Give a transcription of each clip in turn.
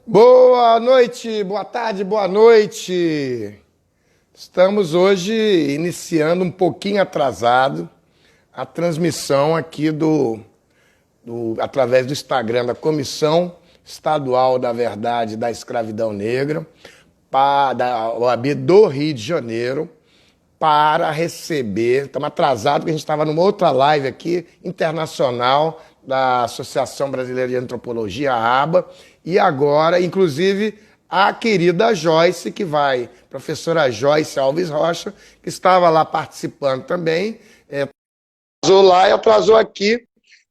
Boa noite, boa tarde, boa noite. Estamos hoje iniciando um pouquinho atrasado a transmissão aqui através do Instagram da Comissão Estadual da Verdade da Escravidão Negra, da OAB do Rio de Janeiro, para receber. Estamos atrasados porque a gente estava numa outra live aqui, internacional, da Associação Brasileira de Antropologia, a ABA, e agora, inclusive, a querida Joyce, professora Joyce Alves Rocha, que estava lá participando também, atrasou lá e atrasou aqui,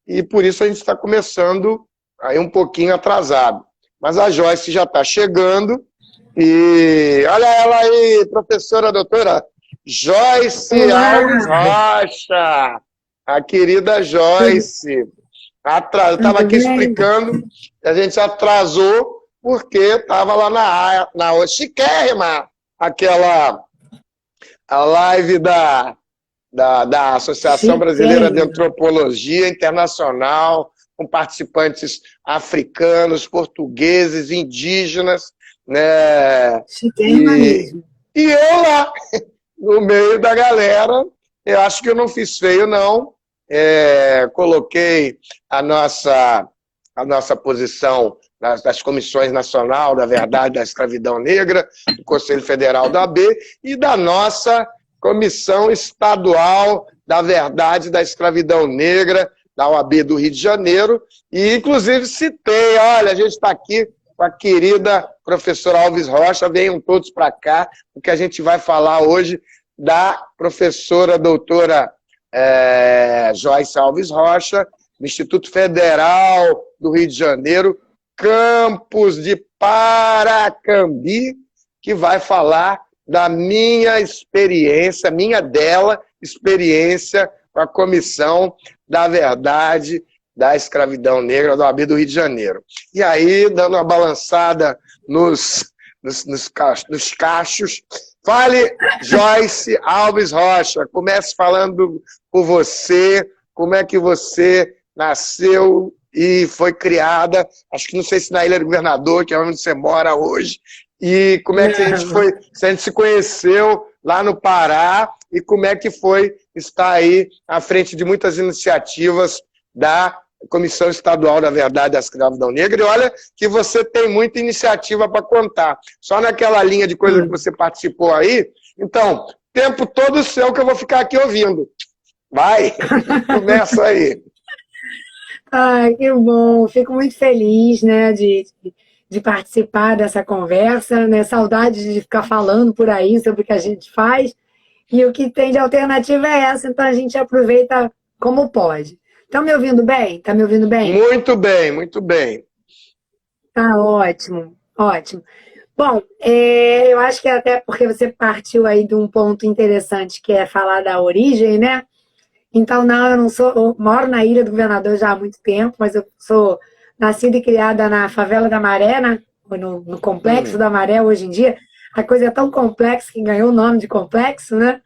e por isso a gente está começando aí um pouquinho atrasado. Mas a Joyce já está chegando, e olha ela aí, professora doutora Joyce Olá. Alves Rocha, a querida Joyce. Eu estava aqui explicando, a gente atrasou porque estava lá na chiquérrima, a live da Associação Brasileira de Antropologia Internacional, com participantes africanos, portugueses, indígenas, né? E eu lá, no meio da galera, eu acho que eu não fiz feio, não. Coloquei a nossa posição das Comissões Nacional da Verdade da Escravidão Negra, do Conselho Federal da AB e da nossa Comissão Estadual da Verdade da Escravidão Negra, da OAB do Rio de Janeiro, e inclusive citei, olha, a gente está aqui com a querida professora Alves Rocha, venham todos para cá, porque a gente vai falar hoje da professora doutora Joyce Alves Rocha, do Instituto Federal do Rio de Janeiro, campus de Paracambi, que vai falar da minha experiência, experiência com a Comissão da Verdade da Escravidão Negra da OAB do Rio de Janeiro. E aí, dando uma balançada nos cachos, fale, Joyce Alves Rocha, comece falando por você, como é que você nasceu e foi criada, acho que não sei se na Ilha do Governador, que é onde você mora hoje, e como é que se a gente se conheceu lá no Pará, e como é que foi estar aí à frente de muitas iniciativas da Comissão Estadual da Verdade da Escravidão Negra, e olha que você tem muita iniciativa para contar. Só naquela linha de coisa que você participou aí, então, tempo todo seu que eu vou ficar aqui ouvindo. Vai, começa aí. Ai, que bom, fico muito feliz, né, de participar dessa conversa, né, saudade de ficar falando por aí sobre o que a gente faz, e o que tem de alternativa é essa, então a gente aproveita como pode. Estão me ouvindo bem? Tá me ouvindo bem? Muito bem, muito bem. Tá ótimo, ótimo. Bom, eu acho que até porque você partiu aí de um ponto interessante, que é falar da origem, né? Então, não, eu moro na Ilha do Governador já há muito tempo, mas eu sou nascida e criada na Favela da Maré, né? No Complexo da Maré, hoje em dia. A coisa é tão complexa que ganhou o nome de complexo, né?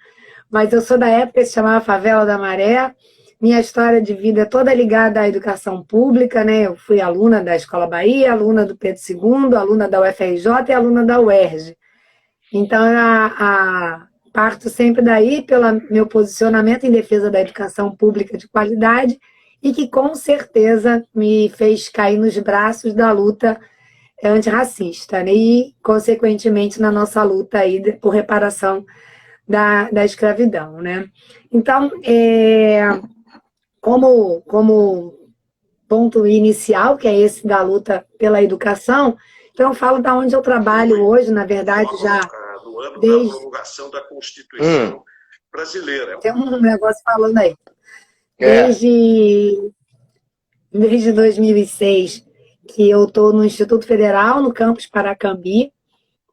Mas eu sou da época que se chamava Favela da Maré. Minha história de vida é toda ligada à educação pública, né? Eu fui aluna da Escola Bahia, aluna do Pedro II, aluna da UFRJ e aluna da UERJ. Então, parto sempre daí pelo meu posicionamento em defesa da educação pública de qualidade e que, com certeza, me fez cair nos braços da luta antirracista, né? E, consequentemente, na nossa luta aí por reparação da escravidão, né? Então, como ponto inicial, que é esse da luta pela educação, então eu falo da onde eu trabalho hoje, na verdade, já desde... da promulgação da Constituição brasileira. Tem um negócio falando aí. Desde 2006, que eu estou no Instituto Federal, no campus Paracambi,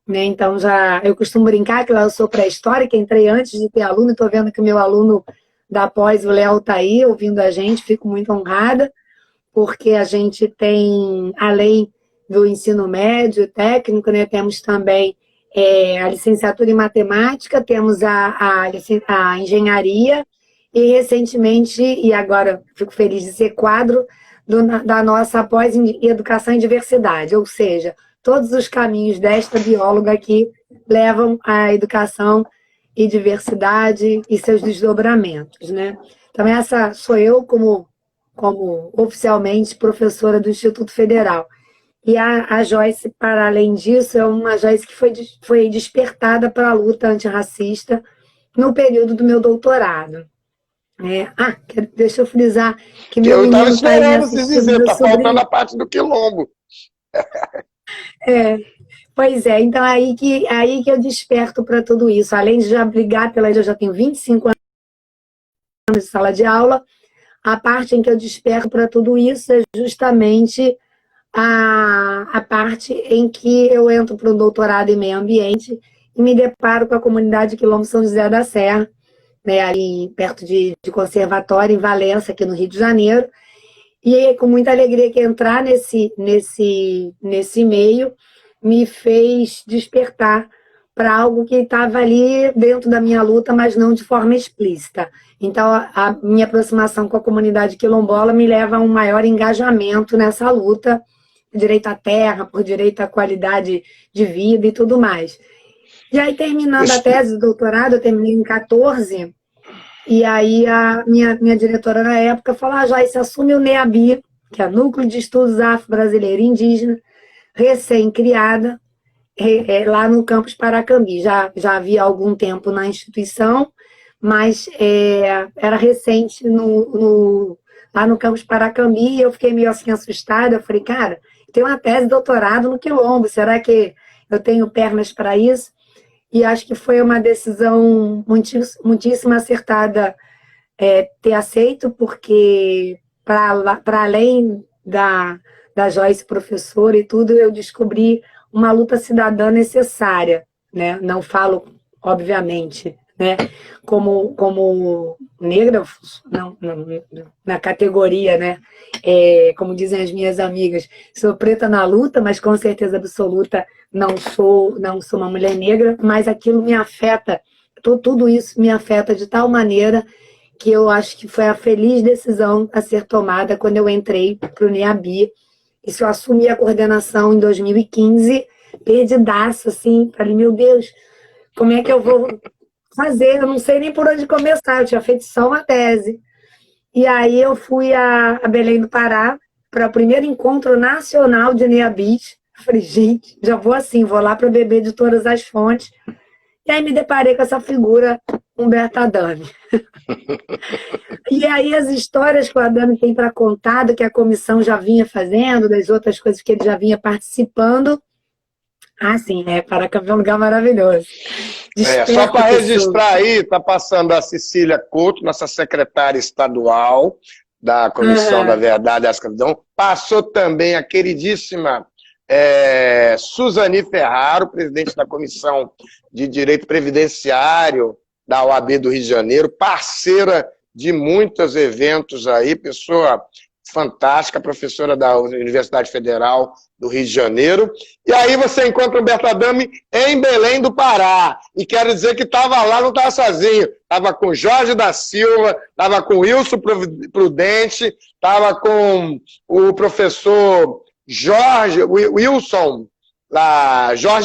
né? Então eu costumo brincar que lá eu sou pré-histórica, entrei antes de ter aluno, estou vendo que o meu aluno da pós, o Léo, está aí ouvindo a gente, fico muito honrada, porque a gente tem, além do ensino médio, técnico, né, temos também a licenciatura em matemática, temos a engenharia, e recentemente, e agora fico feliz de ser quadro da nossa pós em educação em diversidade, ou seja, todos os caminhos desta bióloga que levam à educação e diversidade e seus desdobramentos, né? Então, essa sou eu como oficialmente professora do Instituto Federal. E a Joyce, para além disso, é uma Joyce que foi despertada para a luta antirracista no período do meu doutorado. Deixa eu frisar que meu eu estava menino está aí me esperando se assistindo, dizer, meu está sobrinho. faltando a parte do quilombo. Pois é, então aí que eu desperto para tudo isso. Além de já brigar eu já tenho 25 anos de sala de aula, a parte em que eu desperto para tudo isso é justamente a parte em que eu entro para um doutorado em meio ambiente e me deparo com a comunidade Quilombo São José da Serra, né, ali perto de Conservatório, em Valença, aqui no Rio de Janeiro. E aí, com muita alegria que entrar nesse meio me fez despertar para algo que estava ali dentro da minha luta, mas não de forma explícita. Então, a minha aproximação com a comunidade quilombola me leva a um maior engajamento nessa luta por direito à terra, por direito à qualidade de vida e tudo mais. E aí, terminando a tese de doutorado, eu terminei em 14, e aí a minha diretora na época falou, Joyce, assume o NEABI, que é Núcleo de Estudos Afro-Brasileiro e Indígena, recém-criada, lá no campus Paracambi. Já havia algum tempo na instituição, mas era recente lá no campus Paracambi, e eu fiquei meio assim assustada. Eu falei, cara, tem uma tese de doutorado no Quilombo, será que eu tenho pernas para isso? E acho que foi uma decisão muitíssimo acertada ter aceito, porque para além da Joyce professora e tudo, eu descobri uma luta cidadã necessária, né? Não falo, obviamente, né, como negra, não, na categoria, né? Como dizem as minhas amigas, sou preta na luta, mas com certeza absoluta não sou uma mulher negra, mas aquilo me afeta, tudo isso me afeta de tal maneira que eu acho que foi a feliz decisão a ser tomada quando eu entrei para o NEABI. Isso eu assumi a coordenação em 2015, perdidaço, assim, falei, meu Deus, como é que eu vou fazer? Eu não sei nem por onde começar, eu tinha feito só uma tese. E aí eu fui a Belém do Pará para o primeiro encontro nacional de NEABIT. Falei, gente, já vou assim, vou lá para beber de todas as fontes. E aí me deparei com essa figura, Humberto Adame. E aí as histórias que o Adame tem para contar, do que a comissão já vinha fazendo, das outras coisas que ele já vinha participando. Sim, Paracambi é um lugar maravilhoso. Só para registrar aí, está passando a Cecília Couto, nossa secretária estadual da Comissão da Verdade e da Escravidão. Passou também a queridíssima Suzani Ferraro, presidente da Comissão de Direito Previdenciário da OAB do Rio de Janeiro, parceira de muitos eventos aí, pessoa fantástica, professora da Universidade Federal do Rio de Janeiro. E aí você encontra o Humberto Adame em Belém do Pará. E quero dizer que estava lá, não estava sozinho. Estava com Jorge da Silva, estava com Wilson Prudente, estava com o professor Wilson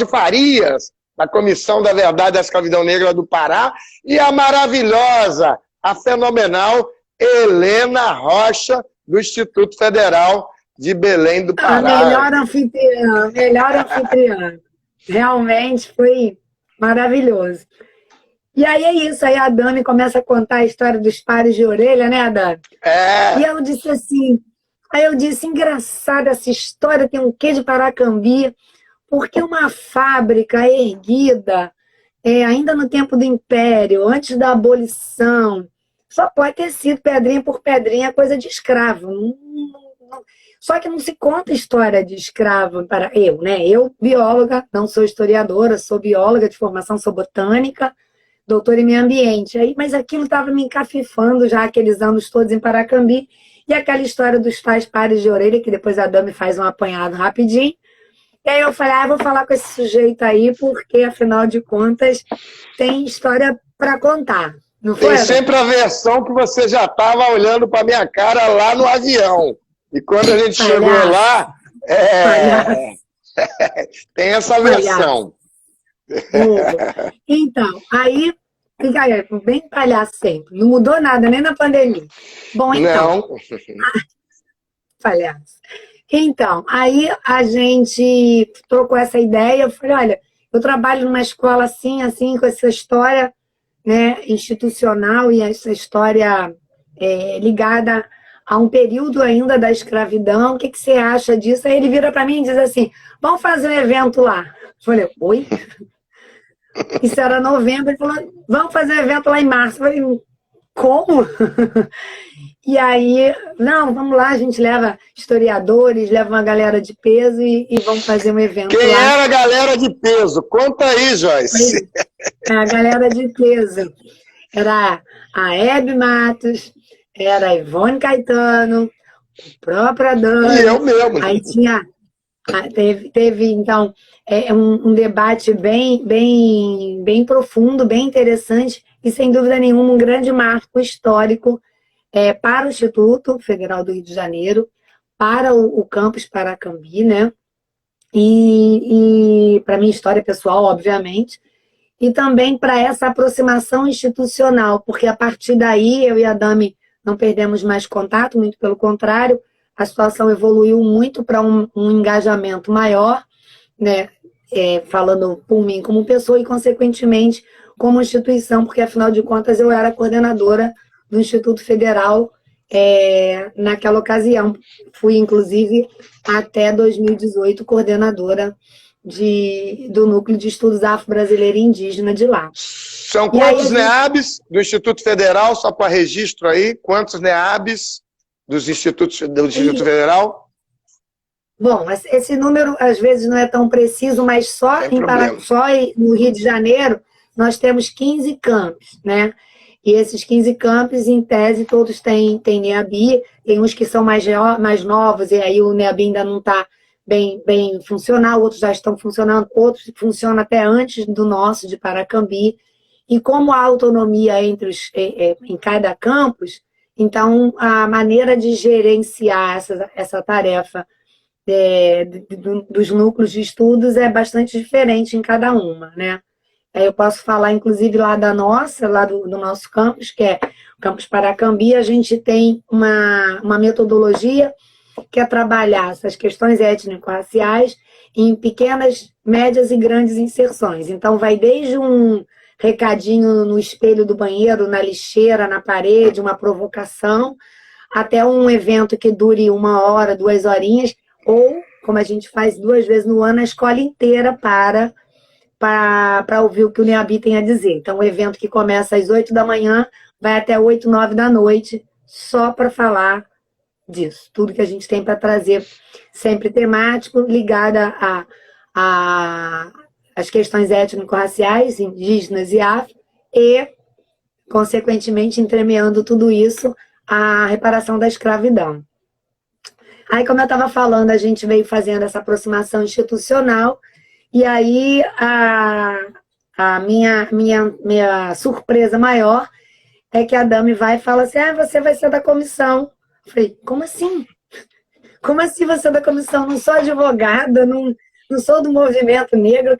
Farias, da Comissão da Verdade da Escravidão Negra do Pará, e a maravilhosa, a fenomenal Helena Rocha, do Instituto Federal de Belém do Pará. Melhor anfitriã. Realmente foi maravilhoso. E aí é isso, aí a Adame começa a contar a história dos pares de orelha, né, Adame? E eu disse assim, engraçada essa história, tem um quê de Paracambi, porque uma fábrica erguida, ainda no tempo do Império, antes da abolição, só pode ter sido pedrinha por pedrinha coisa de escravo. Só que não se conta história de escravo para eu, né? Eu, bióloga, não sou historiadora, sou bióloga de formação, sou botânica, doutora em meio ambiente. Mas aquilo estava me encafifando já aqueles anos todos em Paracambi. E aquela história dos tais pares de orelha, que depois a Adame faz um apanhado rapidinho. E aí eu falei, vou falar com esse sujeito aí, porque afinal de contas tem história para contar. Não foi, tem sempre a versão que você já estava olhando para minha cara lá no avião. E quando a gente chegou lá, Tem essa versão. Então, aí, fica aí, bem palhaço sempre. Não mudou nada, nem na pandemia. Bom, então. Não. Palhaço. Então, aí a gente trocou essa ideia. Eu falei, olha, eu trabalho numa escola assim, assim, com essa história, né, institucional e essa história ligada a um período ainda da escravidão. O que você acha disso? Aí ele vira para mim e diz assim, vamos fazer um evento lá. Eu falei, oi? Isso era novembro. Ele falou, vamos fazer um evento lá em março. Eu falei, como? E aí, não, vamos lá, a gente leva historiadores, leva uma galera de peso e vamos fazer um evento Quem lá. era a galera de peso? Conta aí, Joyce. A galera de peso. Era a Hebe Matos, era a Ivone Caetano, o próprio Adão. E eu mesmo. Aí teve então, um debate bem profundo, bem interessante e, sem dúvida nenhuma, um grande marco histórico para o Instituto Federal do Rio de Janeiro, para o campus Paracambi, né? E para minha história pessoal, obviamente, e também para essa aproximação institucional, porque a partir daí eu e a Dami não perdemos mais contato, muito pelo contrário, a situação evoluiu muito para um engajamento maior, né? Falando por mim como pessoa e, consequentemente, como instituição, porque, afinal de contas, eu era coordenadora do Instituto Federal naquela ocasião. Fui, inclusive, até 2018, coordenadora do Núcleo de Estudos Afro-Brasileiro e Indígena de lá. São quantos NEABs do Instituto Federal, só para registro aí? Quantos NEABs do Instituto Federal? Bom, esse número às vezes não é tão preciso, mas só no Rio de Janeiro nós temos 15 campos, né? E esses 15 campos, em tese, todos têm NEABI, tem uns que são mais novos, e aí o NEABI ainda não está bem funcional, outros já estão funcionando, outros funcionam até antes do nosso, de Paracambi. E como há autonomia em cada campus, então a maneira de gerenciar essa tarefa dos núcleos de estudos é bastante diferente em cada uma, né? Eu posso falar, inclusive, lá do nosso campus, que é o Campus Paracambi. A gente tem uma metodologia que é trabalhar essas questões étnico-raciais em pequenas, médias e grandes inserções. Então, vai desde um recadinho no espelho do banheiro, na lixeira, na parede, uma provocação, até um evento que dure 1 hora, 2 horinhas, ou, como a gente faz 2 vezes no ano, a escola inteira para ouvir o que o NEABI tem a dizer. Então, o evento que começa às 8 da manhã vai até 8, 9 da noite, só para falar disso. Tudo que a gente tem para trazer, sempre temático, ligada às questões étnico-raciais, indígenas e afro, e, consequentemente, entremeando tudo isso à reparação da escravidão. Aí, como eu estava falando, a gente veio fazendo essa aproximação institucional. E aí, a minha surpresa maior é que a Dami vai e fala assim, você vai ser da comissão. Eu falei, como assim? Como assim você é da comissão? Não sou advogada, não sou do movimento negro.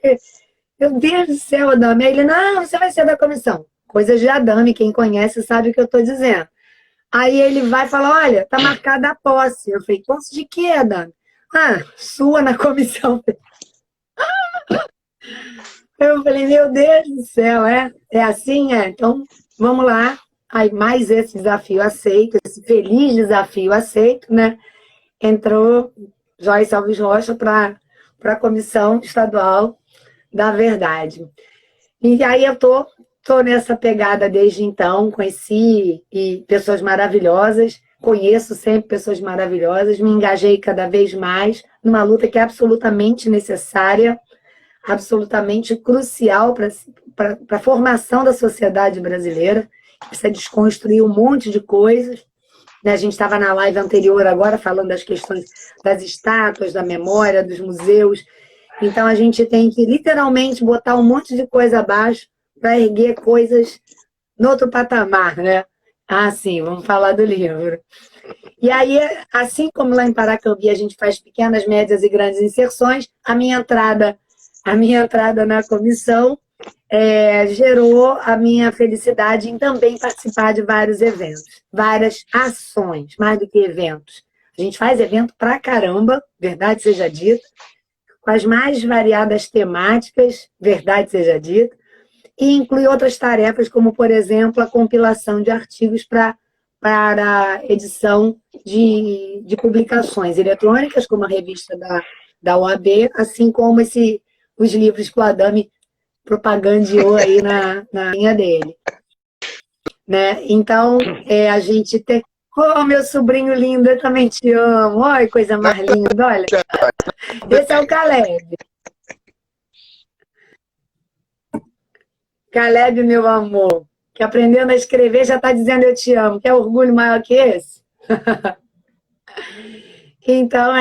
Meu Deus do céu, Adami. Aí ele, não, você vai ser da comissão. Coisas de Adami, quem conhece sabe o que eu estou dizendo. Aí ele vai e fala, olha, tá marcada a posse. Eu falei, posse de quê, Adami? Sua na comissão. Eu falei, meu Deus do céu, é assim? Então, vamos lá. Aí, mais esse desafio aceito, esse feliz desafio aceito, né? Entrou Joyce Alves Rocha para a Comissão Estadual da Verdade. E aí eu tô nessa pegada desde então, conheci pessoas maravilhosas, conheço sempre pessoas maravilhosas, me engajei cada vez mais numa luta que é absolutamente necessária, absolutamente crucial para a formação da sociedade brasileira, precisa desconstruir um monte de coisas. A gente estava na live anterior agora falando das questões das estátuas, da memória, dos museus. Então a gente tem que literalmente botar um monte de coisa abaixo para erguer coisas no outro patamar, né? Ah, sim, vamos falar do livro. E aí, assim como lá em Paracambi a gente faz pequenas, médias e grandes inserções, a minha entrada na comissão gerou a minha felicidade em também participar de vários eventos, várias ações, mais do que eventos. A gente faz evento pra caramba, verdade seja dita, com as mais variadas temáticas, verdade seja dita, e inclui outras tarefas, como, por exemplo, a compilação de artigos para edição de publicações eletrônicas, como a revista da OAB, assim como os livros que o Adame propagandeou aí na linha dele. Né? Então, a gente tem... Oh, meu sobrinho lindo, eu também te amo. Olha, coisa mais linda, olha. Esse é o Caleb. Caleb, meu amor, que aprendendo a escrever já está dizendo eu te amo. Quer orgulho maior que esse? Então,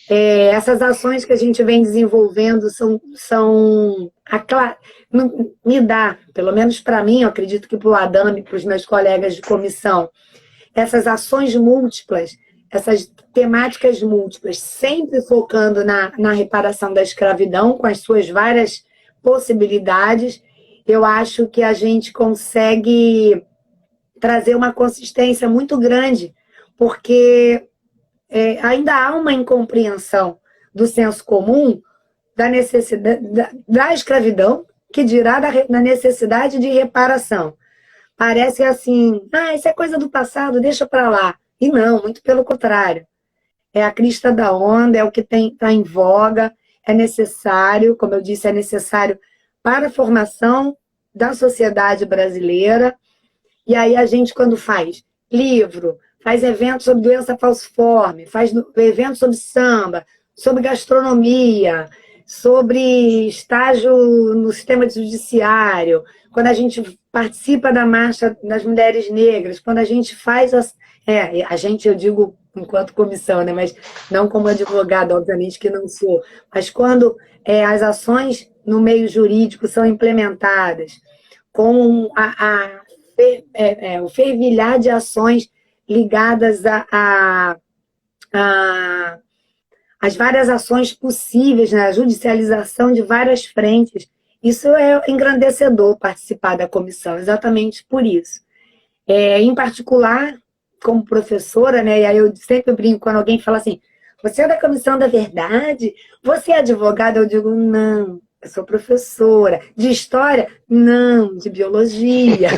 essas ações que a gente vem desenvolvendo me dá, pelo menos para mim, eu acredito que para o Adame, para os meus colegas de comissão, essas ações múltiplas, essas temáticas múltiplas, sempre focando na reparação da escravidão, com as suas várias possibilidades, eu acho que a gente consegue trazer uma consistência muito grande, porque ainda há uma incompreensão do senso comum da necessidade da escravidão, que dirá da necessidade de reparação. Parece assim, isso é coisa do passado, deixa para lá. E não, muito pelo contrário. É a crista da onda, é o que está em voga, é necessário, como eu disse, é necessário para a formação da sociedade brasileira. E aí a gente, quando faz livro, faz eventos sobre doença falciforme, faz eventos sobre samba, sobre gastronomia, sobre estágio no sistema judiciário, quando a gente participa da Marcha das Mulheres Negras, quando a gente faz... a gente, eu digo enquanto comissão, né? Mas não como advogada, obviamente que não sou, mas quando as ações no meio jurídico são implementadas com o fervilhar de ações ligadas às várias ações possíveis, né? A judicialização de várias frentes. Isso é engrandecedor participar da comissão, exatamente por isso. Em particular, como professora, né? E aí eu sempre brinco quando alguém fala assim, você é da Comissão da Verdade? Você é advogada? Eu digo, não, eu sou professora. De história? Não, de biologia.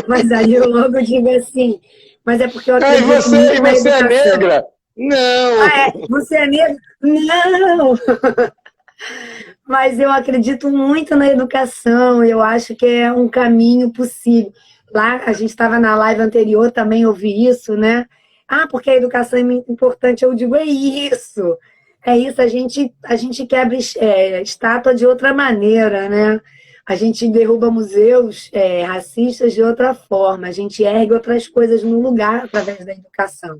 Mas aí eu logo digo assim, mas é porque eu acredito muito na educação. E você é negra? Não! Você é negra? Não! Mas eu acredito muito na educação, eu acho que é um caminho possível. Lá, a gente estava na live anterior, também ouvi isso, né? Porque a educação é muito importante. Eu digo, é isso, a gente quebra estátua de outra maneira, né? A gente derruba museus racistas de outra forma, a gente ergue outras coisas no lugar através da educação.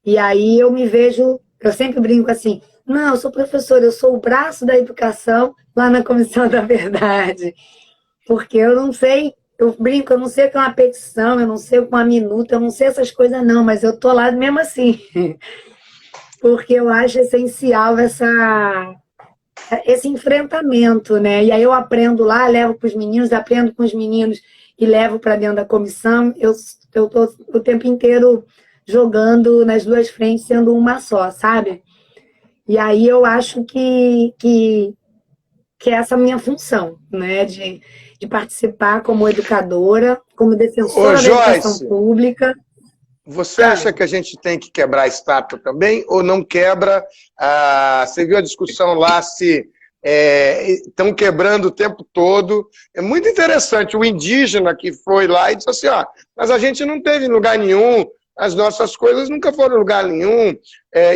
E aí eu me vejo, eu sempre brinco assim, não, eu sou professora, eu sou o braço da educação lá na Comissão da Verdade. Porque eu não sei, eu brinco, eu não sei o que é uma petição, eu não sei o que é uma minuta, eu não sei essas coisas não, mas eu tô lá mesmo assim. Porque eu acho essencial esse enfrentamento, né? E aí eu aprendo lá, levo para os meninos, aprendo com os meninos e levo para dentro da comissão. Eu tô o tempo inteiro jogando nas duas frentes, sendo uma só, sabe? E aí eu acho que essa é a minha função, né? De participar como educadora, como defensora da educação pública. Você acha que a gente tem que quebrar a estátua também ou não quebra? Você viu a discussão lá se estão quebrando o tempo todo. É muito interessante. O indígena que foi lá e disse assim, mas a gente não teve lugar nenhum, as nossas coisas nunca foram em lugar nenhum.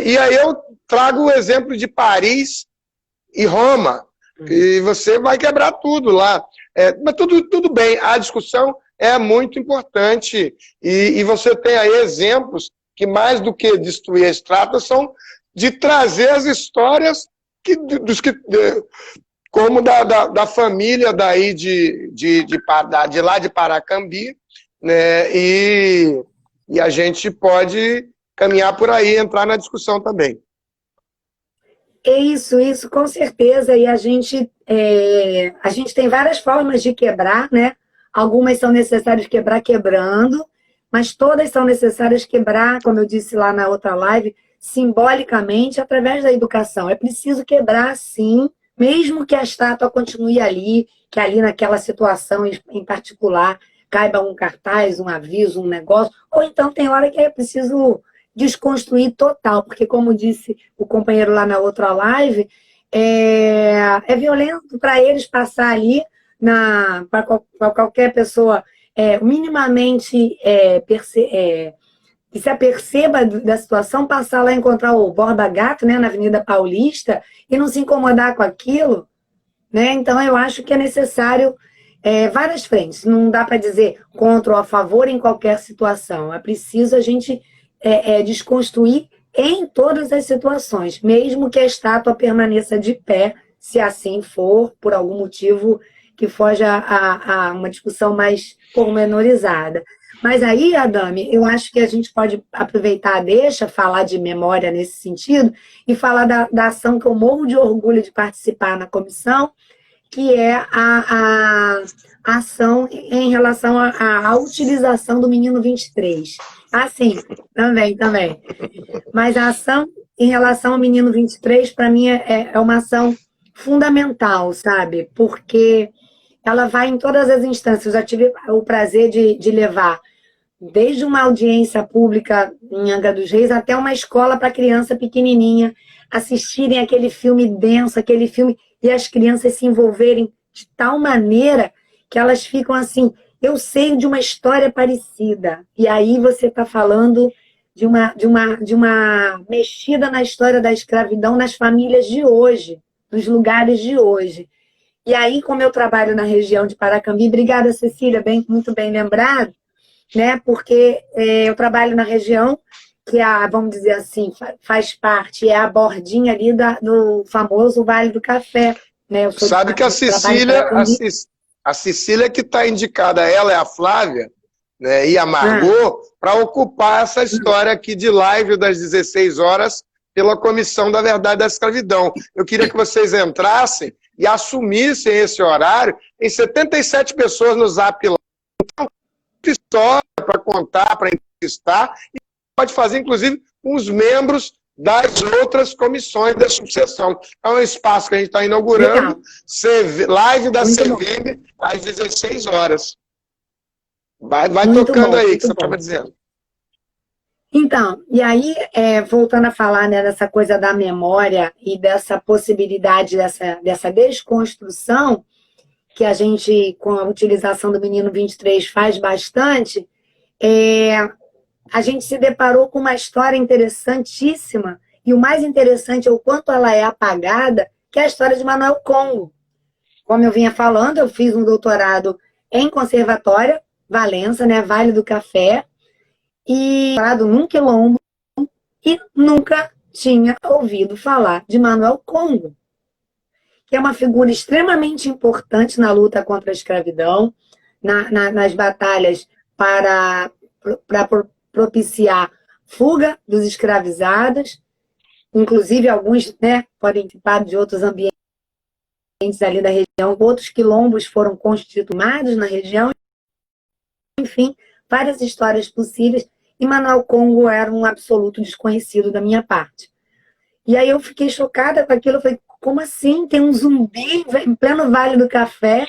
E aí eu trago o exemplo de Paris e Roma, e você vai quebrar tudo lá. Mas tudo bem, a discussão é muito importante, e você tem aí exemplos que, mais do que destruir a estátua, são de trazer as histórias como da família daí de lá de Paracambi, né? E a gente pode caminhar por aí, entrar na discussão também. É isso, com certeza. E a gente tem várias formas de quebrar, né? Algumas são necessárias quebrar quebrando, mas todas são necessárias quebrar, como eu disse lá na outra live, simbolicamente, através da educação. É preciso quebrar, sim, mesmo que a estátua continue ali, que ali naquela situação em particular caiba um cartaz, um aviso, um negócio, ou então tem hora que é preciso desconstruir total, porque como disse o companheiro lá na outra live, é violento para eles passar ali, para qualquer pessoa minimamente que se aperceba da situação, passar lá e encontrar o Borba Gato, né, na Avenida Paulista, e não se incomodar com aquilo, né? Então eu acho que é necessário várias frentes, não dá para dizer contra ou a favor em qualquer situação, é preciso a gente desconstruir em todas as situações, mesmo que a estátua permaneça de pé, se assim for, por algum motivo que foge a uma discussão mais pormenorizada. Mas aí, Adame, eu acho que a gente pode aproveitar a deixa, falar de memória nesse sentido, e falar da ação que eu morro de orgulho de participar na comissão, que é a ação em relação à utilização do Menino 23. Ah, sim, também. Mas a ação em relação ao Menino 23, para mim, é uma ação fundamental, sabe? Porque ela vai em todas as instâncias. Eu já tive o prazer de levar desde uma audiência pública em Angra dos Reis até uma escola para criança pequenininha assistirem aquele filme denso, aquele filme, e as crianças se envolverem de tal maneira que elas ficam assim, eu sei de uma história parecida. E aí você está falando de uma mexida na história da escravidão nas famílias de hoje, nos lugares de hoje. E aí, como eu trabalho na região de Paracambi, obrigada, Cecília, muito bem lembrado, né? Porque eu trabalho na região que vamos dizer assim, faz parte, é a bordinha ali do famoso Vale do Café. Né? Sabe que a Cecília que está indicada, ela é a Flávia, né, e a Margot, para ocupar essa história aqui de live das 16 horas pela Comissão da Verdade da Escravidão. Eu queria que vocês entrassem e assumissem esse horário. Tem 77 pessoas no Zap lá. Então, história para contar, para entrevistar, e pode fazer, inclusive, com os membros das outras comissões da sucessão. É um espaço que a gente está inaugurando, live da CVM, às 16 horas. Vai tocando aí, que você estava dizendo. Então, e aí, voltando a falar, né, dessa coisa da memória e dessa possibilidade, dessa desconstrução, que a gente, com a utilização do Menino 23, faz bastante, a gente se deparou com uma história interessantíssima, e o mais interessante é o quanto ela é apagada, que é a história de Manuel Congo. Como eu vinha falando, eu fiz um doutorado em conservatória, Valença, né, Vale do Café, e doutorado num quilombo, e nunca tinha ouvido falar de Manuel Congo, que é uma figura extremamente importante na luta contra a escravidão, nas batalhas para propiciar fuga dos escravizados, inclusive alguns, né, podem participar de outros ambientes ali da região, outros quilombos foram constituídos na região, enfim, várias histórias possíveis, e Manuel Congo era um absoluto desconhecido da minha parte. E aí eu fiquei chocada com aquilo, eu falei, como assim? Tem um zumbi em pleno Vale do Café,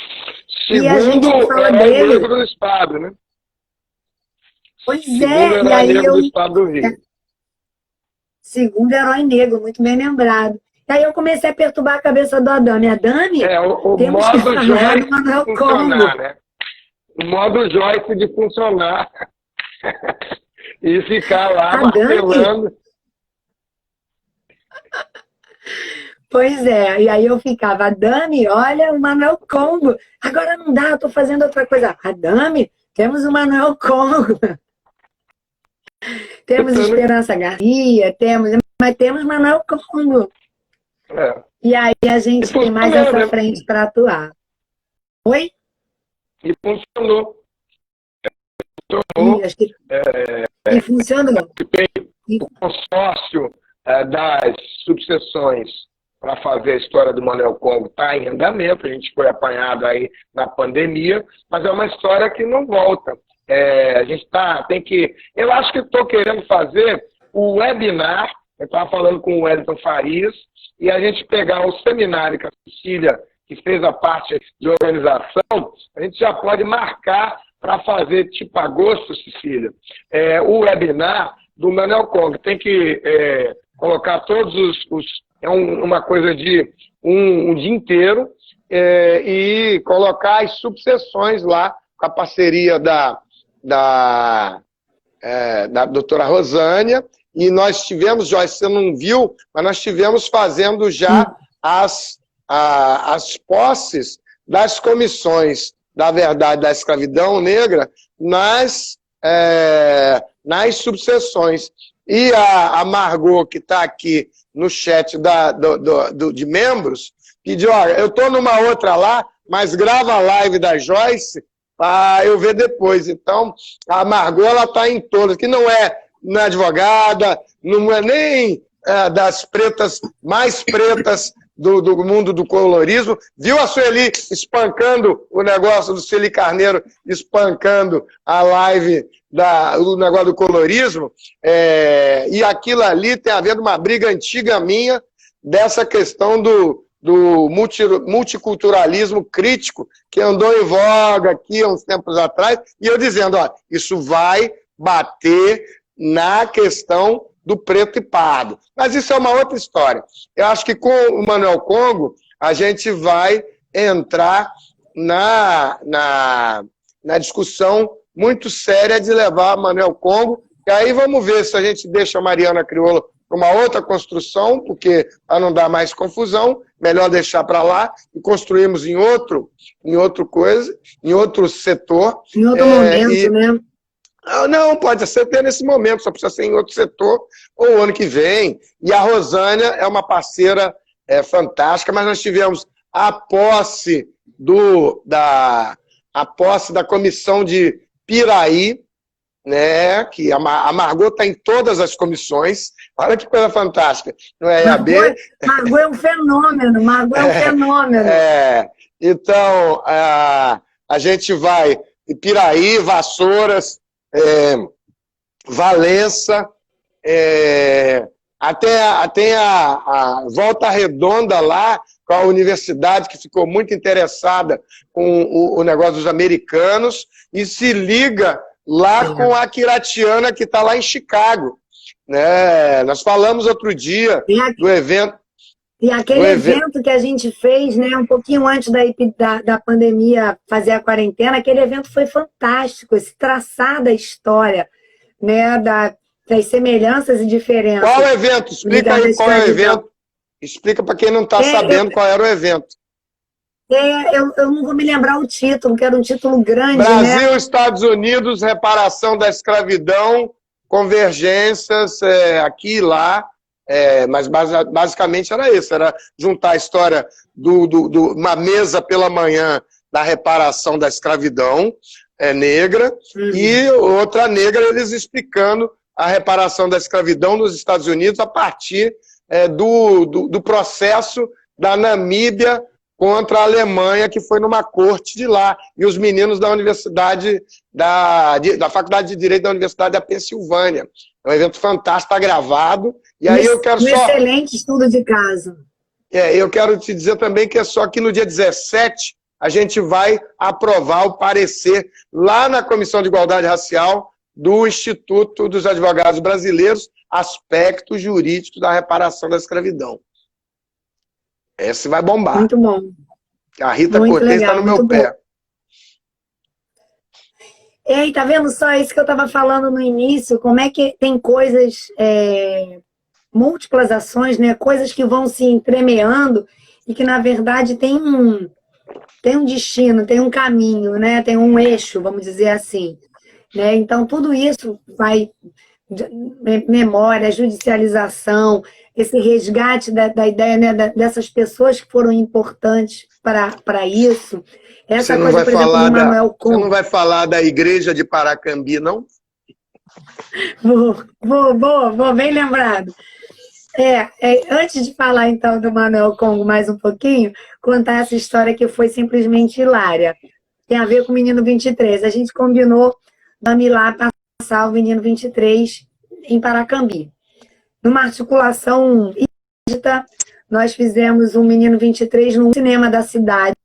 e a gente fala dele. Negro do Estado, né? Pois é, e aí do Estado do Rio. Segundo herói negro, muito bem lembrado. E aí eu comecei a perturbar a cabeça do Adame. Adame, temos que falar do Manuel Congo. Né? O modo Joyce de funcionar. E ficar lá martelando. Pois é, e aí eu ficava, Adame, olha o Manuel Congo. Agora não dá, eu estou fazendo outra coisa. Adame, temos o Manuel Congo. Temos Esperança Garcia, mas temos Manuel Congo. E aí a gente tem mais essa frente para atuar. Oi? E funcionou. E acho que funcionou. O consórcio das subseções para fazer a história do Manuel Congo está em andamento, a gente foi apanhado aí na pandemia, mas é uma história que não volta. A gente tem que... Eu acho que estou querendo fazer o webinar, eu estava falando com o Wellington Farias, e a gente pegar o seminário que a Cecília, que fez a parte de organização, a gente já pode marcar para fazer, tipo agosto, Cecília, o webinar do Manuel Congo. Tem que colocar todos os uma coisa de um dia inteiro e colocar as subseções lá, com a parceria da doutora Rosânia, e nós tivemos, Joyce, você não viu, mas nós tivemos fazendo já as posses das comissões da verdade da escravidão negra nas subseções. E a Margot, que está aqui no chat de membros, pediu, olha, eu estou numa outra lá, mas grava a live da Joyce para eu ver depois. Então, a Margot, ela está em todas, que não é advogada, não é nem das pretas, mais pretas do mundo do colorismo. Viu a Sueli espancando o negócio do Sueli Carneiro, espancando a live do negócio do colorismo? E aquilo ali tem a ver com uma briga antiga minha dessa questão do multiculturalismo crítico, que andou em voga aqui há uns tempos atrás, e eu dizendo, ó, isso vai bater na questão do preto e pardo. Mas isso é uma outra história. Eu acho que com o Manuel Congo, a gente vai entrar na discussão muito séria de levar Manuel Congo, e aí vamos ver se a gente deixa a Mariana Crioulo para uma outra construção, porque para não dar mais confusão, melhor deixar para lá e construirmos em outro setor. Em outro momento, né? Não, pode ser até nesse momento, só precisa ser em outro setor, ou ano que vem. E a Rosânia é uma parceira fantástica, mas nós tivemos a posse da comissão de Piraí, né, que a Margot está em todas as comissões. Olha que coisa fantástica. Não é EAB? Margot é um fenômeno, Margot é um fenômeno. Então, a gente vai em Piraí, Vassouras, Valença, até a Volta Redonda lá, com a universidade que ficou muito interessada com o negócio dos americanos, e se liga lá com a Quiratiana, que está lá em Chicago. Né? Nós falamos outro dia do evento. E aquele evento que a gente fez, né, um pouquinho antes da pandemia fazer a quarentena, aquele evento foi fantástico, esse traçar da história, né, das semelhanças e diferenças. Qual evento? Explica aí qual é o evento. Explica para quem não está sabendo qual era o evento. Eu não vou me lembrar o título, que era um título grande, Brasil, né? Estados Unidos, reparação da escravidão, convergências aqui e lá. Mas basicamente era isso, era juntar a história uma mesa pela manhã da reparação da escravidão negra e outra negra, eles explicando a reparação da escravidão nos Estados Unidos a partir do processo da Namíbia contra a Alemanha, que foi numa corte de lá, e os meninos da universidade, da Faculdade de Direito da Universidade da Pensilvânia. É um evento fantástico, está gravado. E aí eu quero excelente estudo de caso. Eu quero te dizer também que é só que no dia 17 a gente vai aprovar o parecer lá na Comissão de Igualdade Racial do Instituto dos Advogados Brasileiros, aspectos jurídicos da reparação da escravidão. Esse vai bombar. Muito bom. A Rita Cortez está no meu pé. E tá vendo só isso que eu estava falando no início? Como é que tem coisas, múltiplas ações, né? Coisas que vão se entremeando e que, na verdade, tem um destino, tem um caminho, né? Tem um eixo, vamos dizer assim. Né? Então, tudo isso vai memória, judicialização, esse resgate da ideia, né, dessas pessoas que foram importantes para isso. Essa coisa, por exemplo, do Manuel Congo. Você não vai falar da igreja de Paracambi, não? Vou, bem lembrado. Antes de falar, então, do Manuel Congo mais um pouquinho, contar essa história que foi simplesmente hilária. Tem a ver com o Menino 23. A gente combinou, vamos ir lá passar o Menino 23 em Paracambi. Numa articulação inédita, nós fizemos o Menino 23 no cinema da cidade.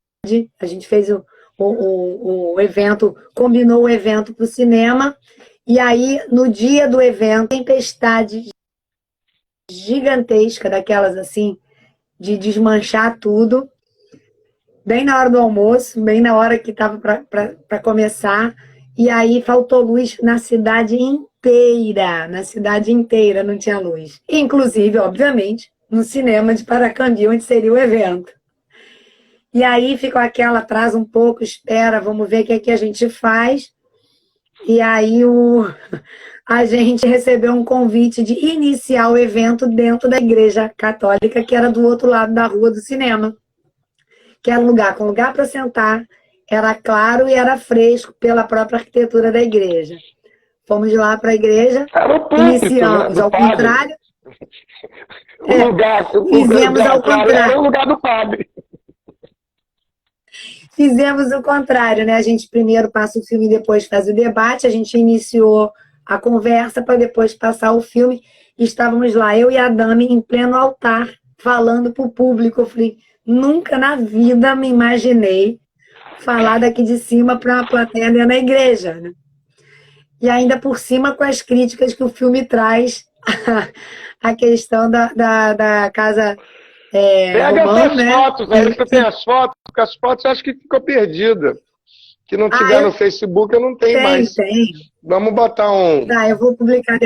A gente fez o evento, combinou o evento para o cinema, e aí, no dia do evento, tempestade gigantesca, daquelas assim, de desmanchar tudo, bem na hora do almoço, bem na hora que estava para começar, e aí faltou luz na cidade inteira não tinha luz. Inclusive, obviamente, no cinema de Paracambi, onde seria o evento. E aí ficou aquela, atrasa um pouco, espera, vamos ver o que é que a gente faz. E aí a gente recebeu um convite de iniciar o evento dentro da igreja católica, que era do outro lado da rua do cinema. Que era um lugar com lugar para sentar, era claro e era fresco pela própria arquitetura da igreja. Fomos lá para a igreja, iniciamos, né, ao contrário. Fizemos ao contrário. Era o lugar do padre. Fizemos o contrário, né? A gente primeiro passa o filme e depois faz o debate. A gente iniciou a conversa para depois passar o filme. E estávamos lá, eu e a Dami, em pleno altar, falando para o público. Eu falei, nunca na vida me imaginei falar daqui de cima para uma plateia dentro da igreja, né? E ainda por cima com as críticas que o filme traz a questão da casa Pega romana, essas né? fotos, aí você tem as fotos, porque as fotos eu acho que ficou perdida. Que não tiver no Facebook, eu não tenho mais. Tem. Vamos botar um... Tá, eu vou publicar.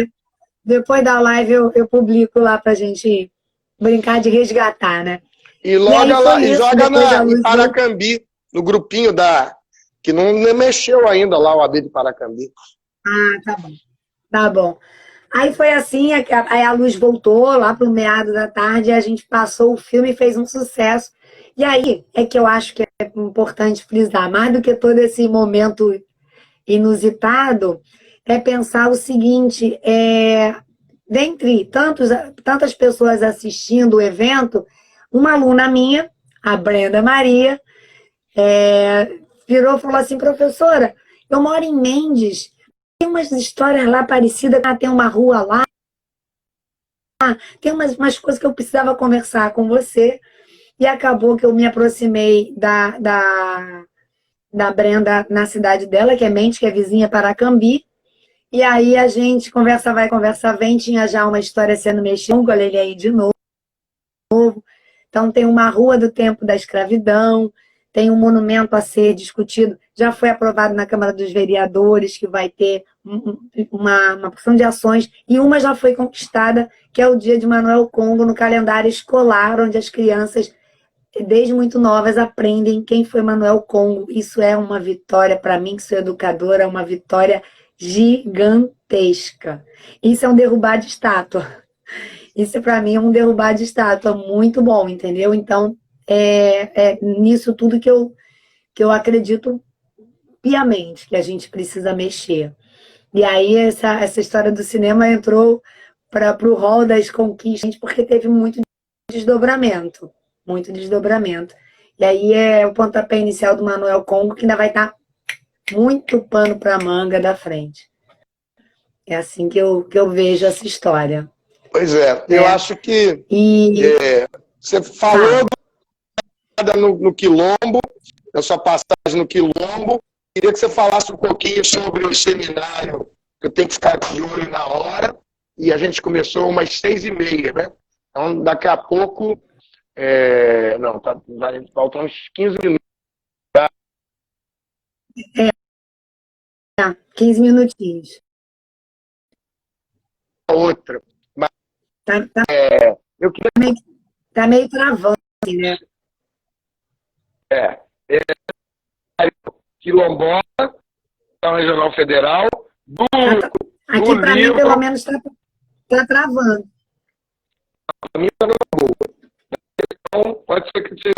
Depois da live eu publico lá pra gente brincar de resgatar, né? E loga lá, e joga em Paracambi, no grupinho que não mexeu ainda lá, o AB de Paracambi. Ah, tá bom. Tá bom. Aí foi assim, aí a luz voltou lá pro meado da tarde, a gente passou o filme e fez um sucesso. E aí é que eu acho que é importante frisar, mais do que todo esse momento inusitado, é pensar o seguinte, dentre tantas pessoas assistindo o evento, uma aluna minha, a Brenda Maria, virou e falou assim, professora, eu moro em Mendes, tem umas histórias lá parecidas, tem uma rua lá, tem umas coisas que eu precisava conversar com você, e acabou que eu me aproximei da Brenda na cidade dela, que é Mendes, que é vizinha Paracambi, e aí a gente conversa vai, conversa vem, tinha já uma história sendo mexida, olha ele aí de novo. Então tem uma rua do tempo da escravidão, tem um monumento a ser discutido, já foi aprovado na Câmara dos Vereadores, que vai ter uma porção de ações, e uma já foi conquistada, que é o dia de Manuel Congo, no calendário escolar, onde as crianças, desde muito novas, aprendem quem foi Manuel Congo. Isso é uma vitória, para mim, que sou educadora, é uma vitória gigantesca. Isso é um derrubar de estátua. Isso, para mim, é um derrubar de estátua muito bom, entendeu? Então, nisso tudo que eu acredito piamente que a gente precisa mexer. E aí essa história do cinema entrou para o rol das conquistas, porque teve muito desdobramento. E aí é o pontapé inicial do Manuel Congo, que ainda vai estar muito pano para manga da frente. É assim que eu vejo essa história. Pois é, eu acho que você falou no Quilombo, na sua passagem no Quilombo. Queria que você falasse um pouquinho sobre o seminário, que eu tenho que ficar de olho na hora, e a gente começou umas 6h30, né? Então, daqui a pouco, faltam uns 15 minutos. 15 minutinhos. Outra. Mas, eu queria... Tá meio travando, né? Quilombola, Regional Federal, Aqui para mim, pelo menos, está travando. Para mim está numa boa. Então, pode ser que seja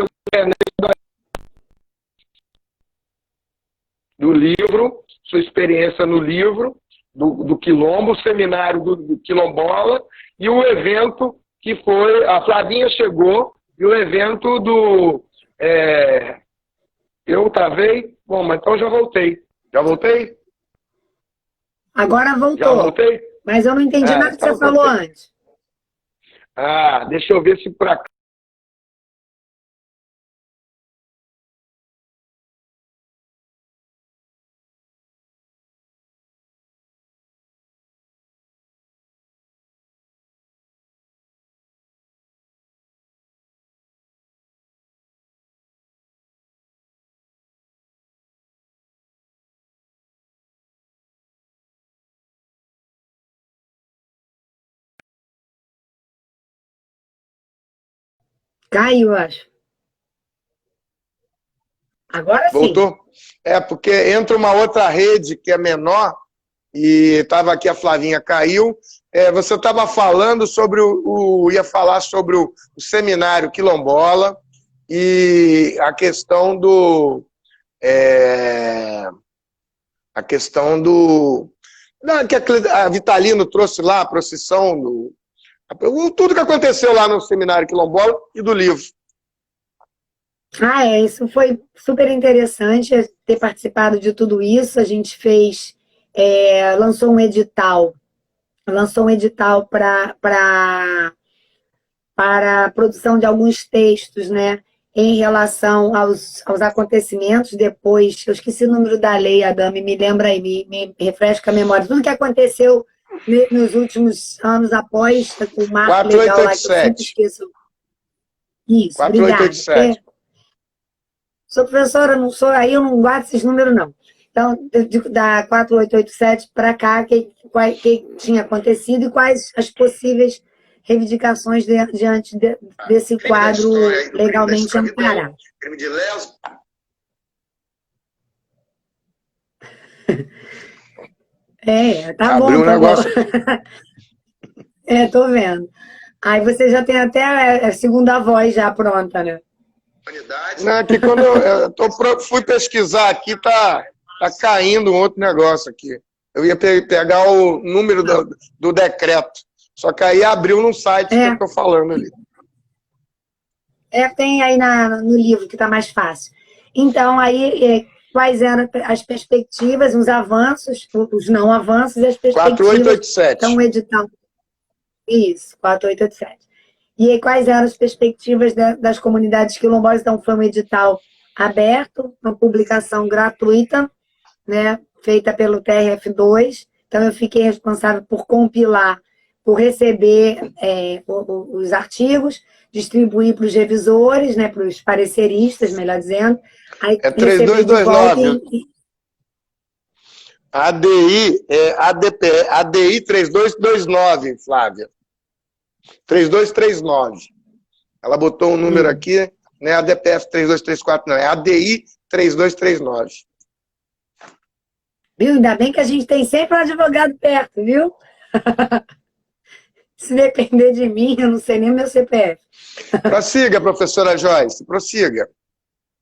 do livro, sua experiência no livro, do Quilombo, o seminário do Quilombola, e o evento que foi... A Flavinha chegou, e o evento do... eu travei? Bom, mas então já voltei. Já voltei? Agora voltou. Já voltei? Mas eu não entendi nada que você falou antes. Deixa eu ver se por acaso... Caiu, acho. Agora sim. Voltou? Porque entra uma outra rede que é menor, e estava aqui, a Flavinha caiu. Você estava falando sobre ia falar sobre o seminário Quilombola e a questão do... Não, que a Vitalino trouxe lá, a procissão, tudo que aconteceu lá no seminário Quilombola e do livro. Isso foi super interessante ter participado de tudo isso. A gente lançou um edital para a produção de alguns textos, né, em relação aos acontecimentos depois. Eu esqueci o número da lei, Adame, me lembra aí, me refresca a memória. Tudo que aconteceu nos últimos anos após o marco legal lá, que eu sempre esqueço. Isso, 4887. Obrigada. Sou professora, não sou, aí eu não guardo esses números, não. Então, da 4887 para cá, o que tinha acontecido e quais as possíveis reivindicações diante desse quadro legalmente amparado. Crime de lesa. Tá Abriu bom, tá negócio. Bom. Tô vendo. Aí você já tem até a segunda voz já pronta, né? Não, que quando eu fui pesquisar aqui, tá caindo um outro negócio aqui. Eu ia pegar o número do decreto. Só que aí abriu no site que eu estou falando ali. Tem aí no livro que está mais fácil. Então, aí, quais eram as perspectivas, os avanços, os não avanços e as perspectivas. 4887. Então, o edital. Isso, 4887. E aí, quais eram as perspectivas das comunidades quilombolas? Então, foi um edital aberto, uma publicação gratuita, né, feita pelo TRF2. Então, eu fiquei responsável por compilar, por receber os artigos, distribuir para os revisores, né, para os pareceristas, melhor dizendo. Aí, 3229. ADI 3229, Flávia. 3239. Ela botou um número aqui, né? ADPF 3234, não, é ADI 3239. Viu? Ainda bem que a gente tem sempre um advogado perto, viu? Se depender de mim, eu não sei nem meu CPF. Prossiga, professora Joyce, prossiga.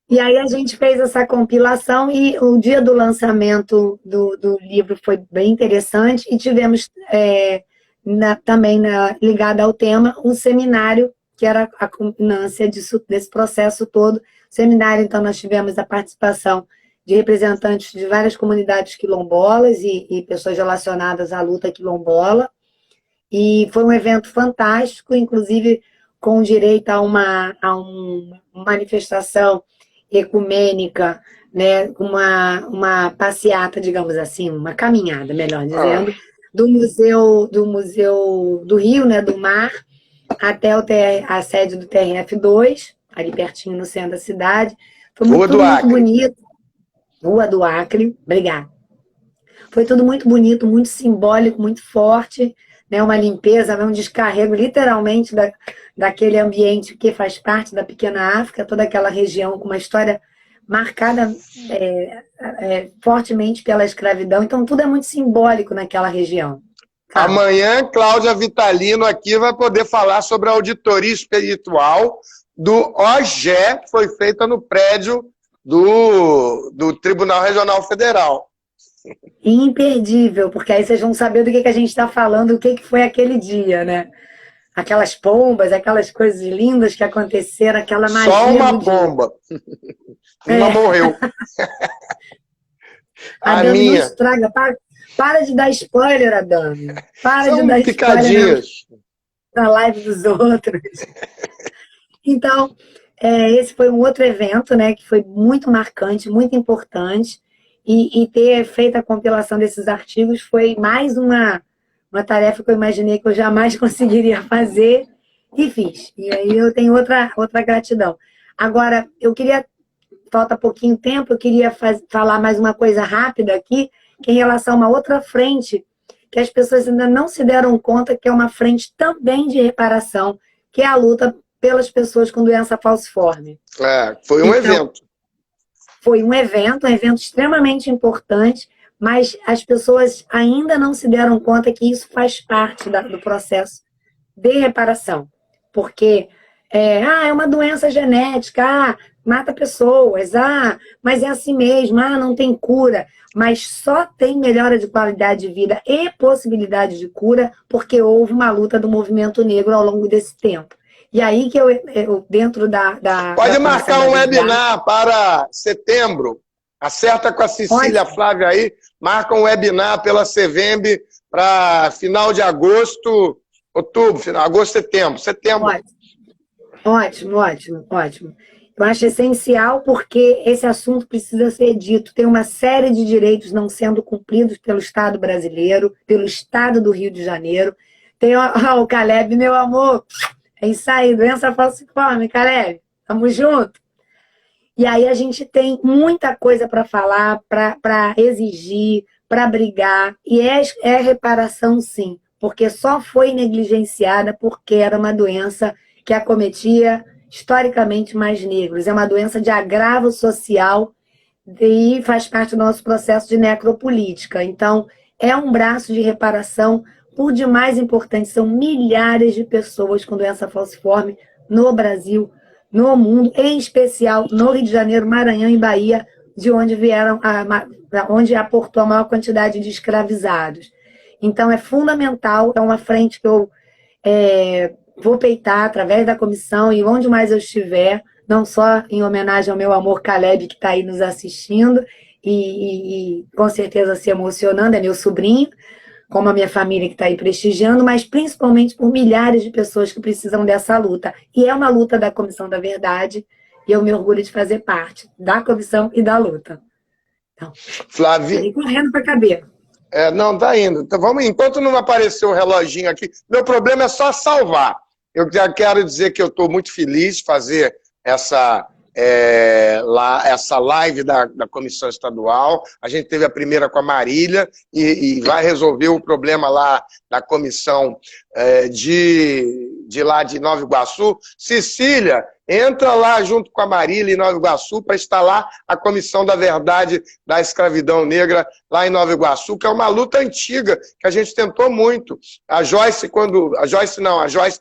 E aí a gente fez essa compilação e o dia do lançamento do livro foi bem interessante e tivemos também ligado ao tema um seminário que era a culminância desse processo todo. Seminário, então, nós tivemos a participação de representantes de várias comunidades quilombolas e pessoas relacionadas à luta quilombola. E foi um evento fantástico, inclusive com direito a uma manifestação ecumênica, né, uma passeata, digamos assim, uma caminhada, melhor dizendo, do Museu do Rio, né, do Mar, até a sede do TRF2, ali pertinho no centro da cidade. Foi muito bonito. Rua do Acre, obrigada. Foi tudo muito bonito, muito simbólico, muito forte, né, uma limpeza, um descarrego literalmente daquele ambiente que faz parte da Pequena África, toda aquela região com uma história marcada fortemente pela escravidão. Então, tudo é muito simbólico naquela região. Tá? Amanhã, Cláudia Vitalino aqui vai poder falar sobre a auditoria espiritual do OGE, que foi feita no prédio do Tribunal Regional Federal. Imperdível, porque aí vocês vão saber do que a gente está falando, o que foi aquele dia, né? Aquelas pombas, aquelas coisas lindas que aconteceram, aquela magia. Só uma pomba. Uma morreu. A Adame, minha. não estraga. Para de dar spoiler, Adame. Para São de dar picadinhas. spoiler na live dos outros. Então, esse foi um outro evento, né, que foi muito marcante, muito importante. E ter feito a compilação desses artigos foi mais uma tarefa que eu imaginei que eu jamais conseguiria fazer e fiz. E aí eu tenho outra gratidão. Agora, falta pouquinho tempo, eu queria falar mais uma coisa rápida aqui, que é em relação a uma outra frente, que as pessoas ainda não se deram conta que é uma frente também de reparação, que é a luta pelas pessoas com doença falciforme. Foi um evento. Foi um evento extremamente importante, mas as pessoas ainda não se deram conta que isso faz parte do processo de reparação. Porque é uma doença genética, mata pessoas, mas é assim mesmo, não tem cura. Mas só tem melhora de qualidade de vida e possibilidade de cura porque houve uma luta do movimento negro ao longo desse tempo. E aí que eu dentro Pode marcar um webinar para setembro. Acerta com a Cecília Flávia aí. Marca um webinar pela CVEMB para final de agosto, agosto, setembro. Ótimo. Eu acho essencial porque esse assunto precisa ser dito. Tem uma série de direitos não sendo cumpridos pelo Estado brasileiro, pelo Estado do Rio de Janeiro. Tem o Caleb, meu amor. É isso aí, doença falciforme, Caleb. Tamo junto. E aí a gente tem muita coisa para falar, para exigir, para brigar. E é reparação, sim, porque só foi negligenciada porque era uma doença que acometia historicamente mais negros. É uma doença de agravo social e faz parte do nosso processo de necropolítica. Então, é um braço de reparação por demais importante. São milhares de pessoas com doença falciforme no Brasil, no mundo, em especial no Rio de Janeiro, Maranhão e Bahia, de onde onde aportou a maior quantidade de escravizados. Então, é fundamental, é uma frente que eu vou peitar através da comissão e onde mais eu estiver, não só em homenagem ao meu amor Caleb, que está aí nos assistindo e com certeza se emocionando, é meu sobrinho, como a minha família que está aí prestigiando, mas principalmente por milhares de pessoas que precisam dessa luta. E é uma luta da Comissão da Verdade, e eu me orgulho de fazer parte da comissão e da luta. Então, Flávia, correndo para caber. Não, tá indo. Então, enquanto não apareceu o reloginho aqui, meu problema é só salvar. Eu já quero dizer que eu estou muito feliz de fazer essa live da Comissão Estadual. A gente teve a primeira com a Marília e vai resolver o problema lá da comissão de lá de Nova Iguaçu. Cecília, entra lá junto com a Marília em Nova Iguaçu para instalar a Comissão da Verdade da Escravidão Negra lá em Nova Iguaçu, que é uma luta antiga, que a gente tentou muito. A Joyce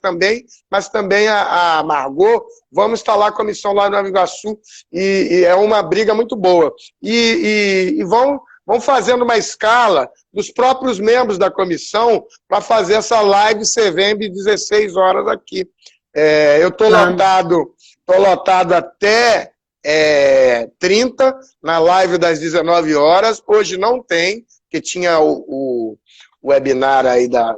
também, mas também a Margot, vamos instalar a comissão lá em Nova Iguaçu, e é uma briga muito boa. E vão fazendo uma escala dos próprios membros da comissão para fazer essa live CVEMB 16 horas aqui. Eu estou lotado até 30 na live das 19 horas. Hoje não tem, porque tinha o webinar aí da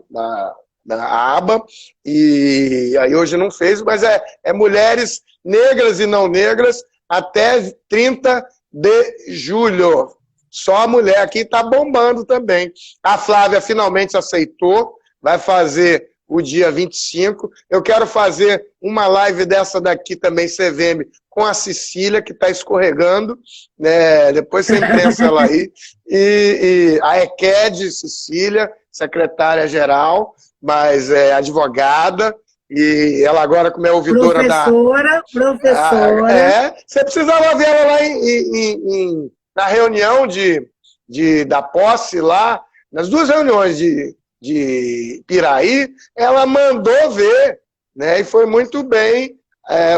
aba, e aí hoje não fez, mas é mulheres negras e não negras até 30 de julho. Só a mulher aqui está bombando também. A Flávia finalmente aceitou, vai fazer o dia 25. Eu quero fazer uma live dessa daqui também, CVM, com a Cecília, que está escorregando, né? Depois você imprensa ela aí. E a EQED, Cecília, secretária-geral, mas é advogada, E ela agora, como é ouvidora professora. você precisava ver ela lá na reunião da posse lá, nas 2 reuniões de Piraí, ela mandou ver, né? E foi muito bem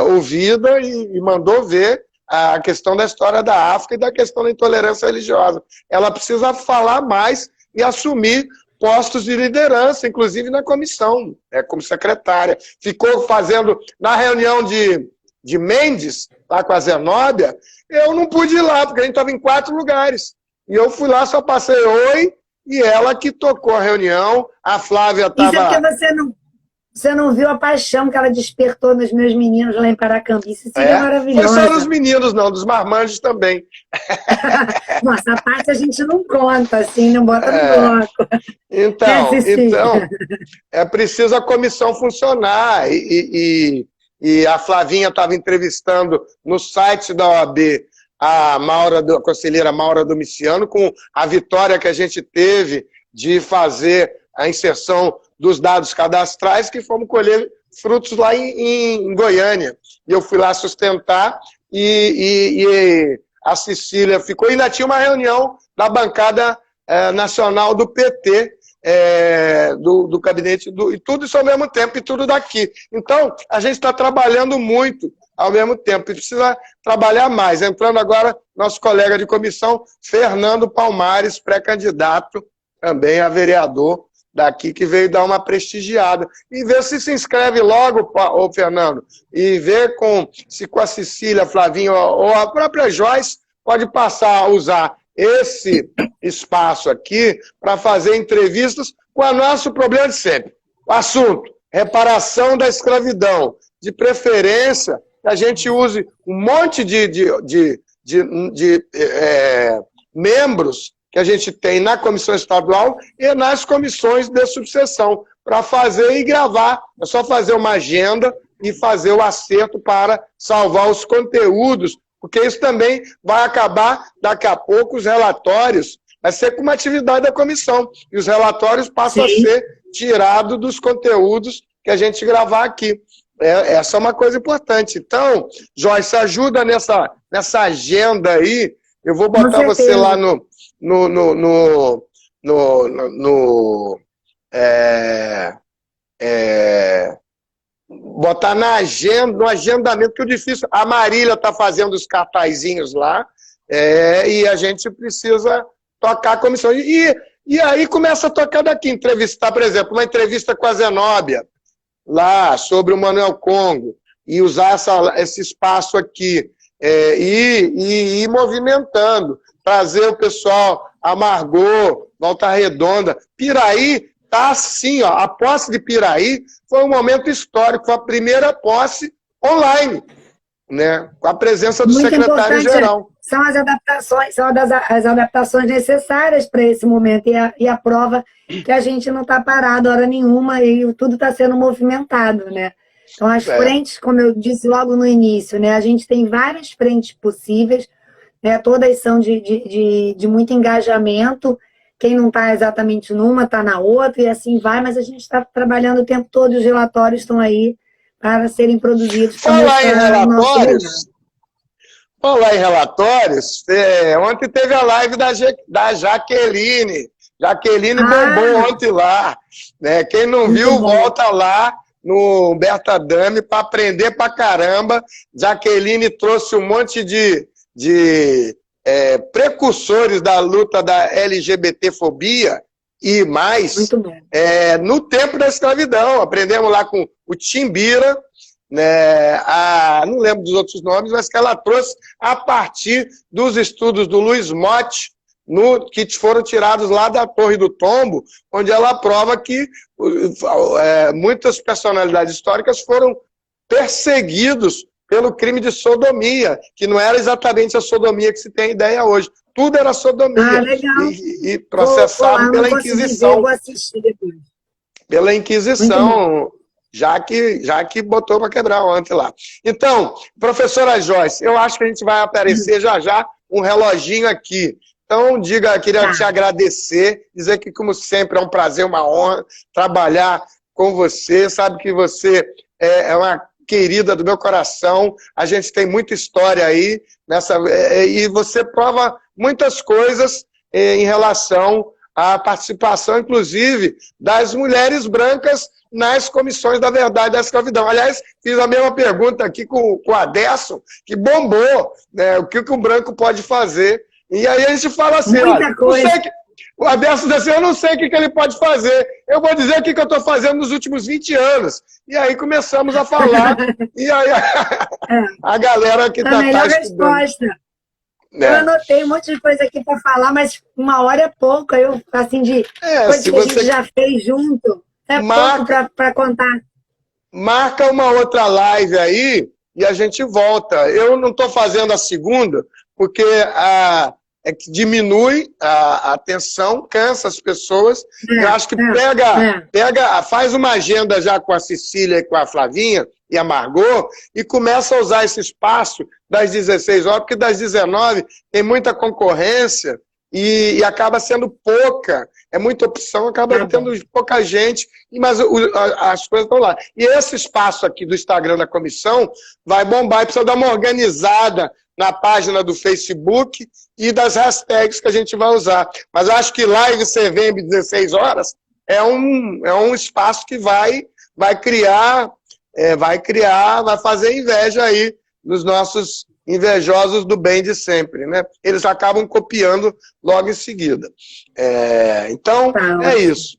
ouvida e mandou ver a questão da história da África e da questão da intolerância religiosa. Ela precisa falar mais e assumir postos de liderança, inclusive na comissão, como secretária. Ficou fazendo, na reunião de Mendes, lá com a Zenóbia, eu não pude ir lá, porque a gente estava em 4 lugares. E eu fui lá, só passei oi, e ela que tocou a reunião, a Flávia estava... Isso é porque você não viu a paixão que ela despertou nos meus meninos lá em Paracambi. Isso seria maravilhoso. Foi só dos meninos, não, dos marmanjos também. Nossa, essa parte a gente não conta, assim, não bota no bloco. Então, é preciso a comissão funcionar. E a Flavinha estava entrevistando no site da OAB a conselheira Maura Domiciano, com a vitória que a gente teve de fazer a inserção dos dados cadastrais, que fomos colher frutos lá em Goiânia. E eu fui lá sustentar e a Cecília ficou. Ainda tinha uma reunião da bancada nacional do PT, do gabinete, e tudo isso ao mesmo tempo, e tudo daqui. Então, a gente está trabalhando muito ao mesmo tempo, e precisa trabalhar mais. Entrando agora, nosso colega de comissão, Fernando Palmares, pré-candidato também a vereador daqui, que veio dar uma prestigiada. E ver se inscreve logo, ô Fernando, e ver se com a Cecília, Flavinho ou a própria Joyce pode passar a usar esse espaço aqui para fazer entrevistas com o nosso problema de sempre. O assunto, reparação da escravidão. De preferência, que a gente use um monte de membros que a gente tem na comissão estadual e nas comissões de subseção, para fazer e gravar. É só fazer uma agenda e fazer o acerto para salvar os conteúdos, porque isso também vai acabar, daqui a pouco, os relatórios, vai ser como atividade da comissão, e os relatórios passam a ser tirados dos conteúdos que a gente gravar aqui. Essa é uma coisa importante. Então, Joyce, ajuda nessa agenda aí. Eu vou botar você lá botar na agenda, no agendamento, que é difícil. A Marília está fazendo os cartazinhos lá, e a gente precisa tocar a comissão. E aí começa a tocar daqui, entrevistar, por exemplo, uma entrevista com a Zenóbia, lá sobre o Manuel Congo, e usar esse espaço aqui, e ir movimentando, trazer o pessoal, a Margot, Volta Redonda. Piraí está assim, ó, a posse de Piraí foi um momento histórico, foi a primeira posse online, né, com a presença do secretário-geral. São as adaptações necessárias para esse momento, e a prova que a gente não está parado hora nenhuma, e tudo está sendo movimentado, né? Então, as frentes, como eu disse logo no início, né, a gente tem várias frentes possíveis, né, todas são de muito engajamento. Quem não está exatamente numa, está na outra, e assim vai, mas a gente está trabalhando o tempo todo, e os relatórios estão aí para serem produzidos. Falar em relatórios, ontem teve a live da Jaqueline. Jaqueline bombou ontem lá. Né? Quem não viu, volta lá no Humberto Adame para aprender pra caramba. Jaqueline trouxe um monte de precursores da luta da LGBTfobia e mais no tempo da escravidão. Aprendemos lá com o Timbira, né, não lembro dos outros nomes, mas que ela trouxe a partir dos estudos do Luiz Motti, que foram tirados lá da Torre do Tombo, onde ela prova que muitas personalidades históricas foram perseguidos pelo crime de sodomia, que não era exatamente a sodomia que se tem ideia hoje. Tudo era sodomia. E processado pela Inquisição. Pela Inquisição, já que botou para quebrar ontem lá. Então, professora Joyce, eu acho que a gente vai aparecer já um reloginho aqui. Então, queria te agradecer, dizer que, como sempre, é um prazer, uma honra trabalhar com você, sabe que você é uma querida do meu coração, a gente tem muita história aí, e você prova muitas coisas em relação à participação, inclusive, das mulheres brancas nas comissões da verdade da escravidão. Aliás, fiz a mesma pergunta aqui com o Adesso, que bombou, né, o que o branco pode fazer. E aí a gente fala assim, olha, o Adesso diz assim, eu não sei o que ele pode fazer, eu vou dizer o que eu estou fazendo nos últimos 20 anos. E aí começamos a falar, e aí a galera que está melhor estudando. Resposta. Eu anotei um monte de coisa aqui para falar, mas uma hora é pouco, eu, assim, de coisas que a gente já fez junto, é pouco para contar. Marca uma outra live aí e a gente volta. Eu não estou fazendo a segunda, porque é que diminui a atenção, cansa as pessoas. Eu acho que faz uma agenda já com a Cecília e com a Flavinha e a Margot e começa a usar esse espaço das 16 horas, porque das 19 tem muita concorrência e acaba sendo pouca. É muita opção, acaba tendo pouca gente, mas as coisas estão lá. E esse espaço aqui do Instagram da comissão vai bombar e precisa dar uma organizada na página do Facebook e das hashtags que a gente vai usar. Mas eu acho que live CVM 16 horas é um espaço que vai criar, vai fazer inveja aí nos nossos invejosos do bem de sempre, né? Eles acabam copiando logo em seguida. Então, é isso.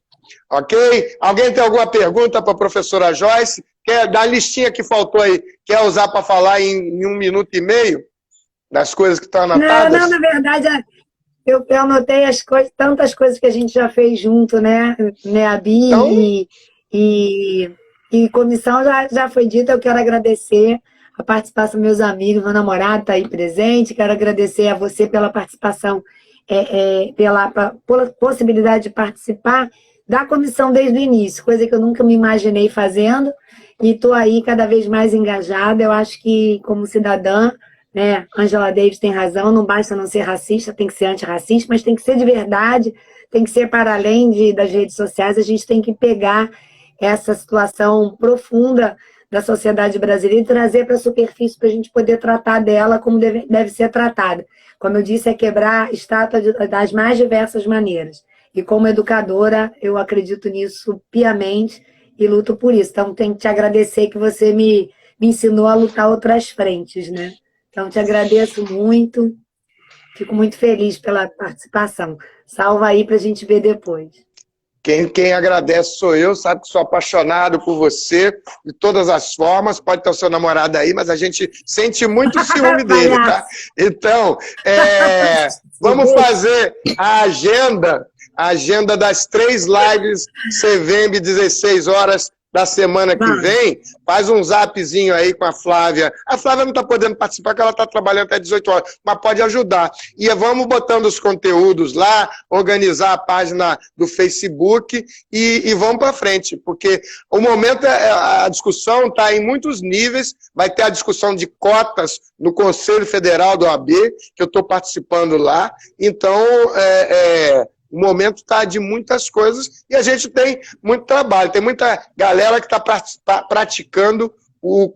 Ok? Alguém tem alguma pergunta para a professora Joyce? Da listinha que faltou aí, quer usar para falar em 1 minuto e meio? Das coisas que estão anotadas? Não, na verdade, eu anotei tantas coisas que a gente já fez junto, né? A BI então... e comissão já foi dita. Eu quero agradecer a participação dos meus amigos, meu namorado está aí presente, quero agradecer a você pela participação, pela possibilidade de participar da comissão desde o início, coisa que eu nunca me imaginei fazendo, e estou aí cada vez mais engajada. Eu acho que, como cidadã, né, Angela Davis tem razão, não basta não ser racista, tem que ser antirracista, mas tem que ser de verdade, tem que ser para além das redes sociais. A gente tem que pegar essa situação profunda da sociedade brasileira e trazer para a superfície para a gente poder tratar dela como deve ser tratada. Como eu disse, é quebrar estátua das mais diversas maneiras. E como educadora, eu acredito nisso piamente e luto por isso. Então, tenho que te agradecer que você me ensinou a lutar outras frentes, né? Então, te agradeço muito. Fico muito feliz pela participação. Salva aí para a gente ver depois. Quem agradece sou eu, sabe que sou apaixonado por você, de todas as formas. Pode ter o seu namorado aí, mas a gente sente muito ciúme dele, tá? Então, vamos fazer a agenda das 3 lives CVM 16 horas da semana que vem. Faz um zapzinho aí com a Flávia. A Flávia não está podendo participar, porque ela está trabalhando até 18 horas, mas pode ajudar. E vamos botando os conteúdos lá, organizar a página do Facebook e vamos para frente, porque o momento, a discussão está em muitos níveis. Vai ter a discussão de cotas no Conselho Federal do OAB, que eu estou participando lá. Então, o momento está de muitas coisas e a gente tem muito trabalho. Tem muita galera que está praticando o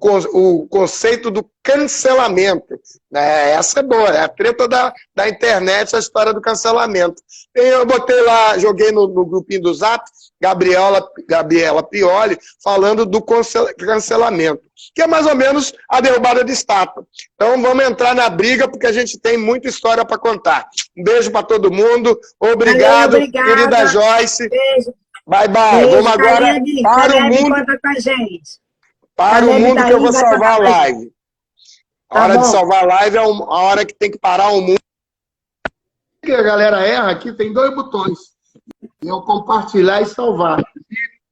conceito do cancelamento. Essa é boa, é a treta da internet, a história do cancelamento. Eu botei lá, joguei no grupinho do Zap, Gabriela Pioli, falando do cancelamento, que é mais ou menos a derrubada de estátua. Então vamos entrar na briga, porque a gente tem muita história para contar. Um beijo para todo mundo. Obrigado, querida Joyce. Beijo. Bye, bye. Beijo, vamos agora para o mundo. Conta com a gente. Para o mundo, que eu vou salvar a live. A hora de salvar a live é a hora que tem que parar o mundo. O que a galera erra aqui, tem 2 botões. É o compartilhar e salvar. Se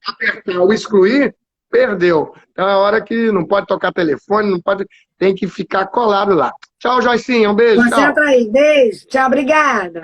apertar o excluir, perdeu. Então é a hora que não pode tocar telefone, não pode, tem que ficar colado lá. Tchau, Joicinha. Um beijo. Concentra aí. Beijo. Tchau, obrigada.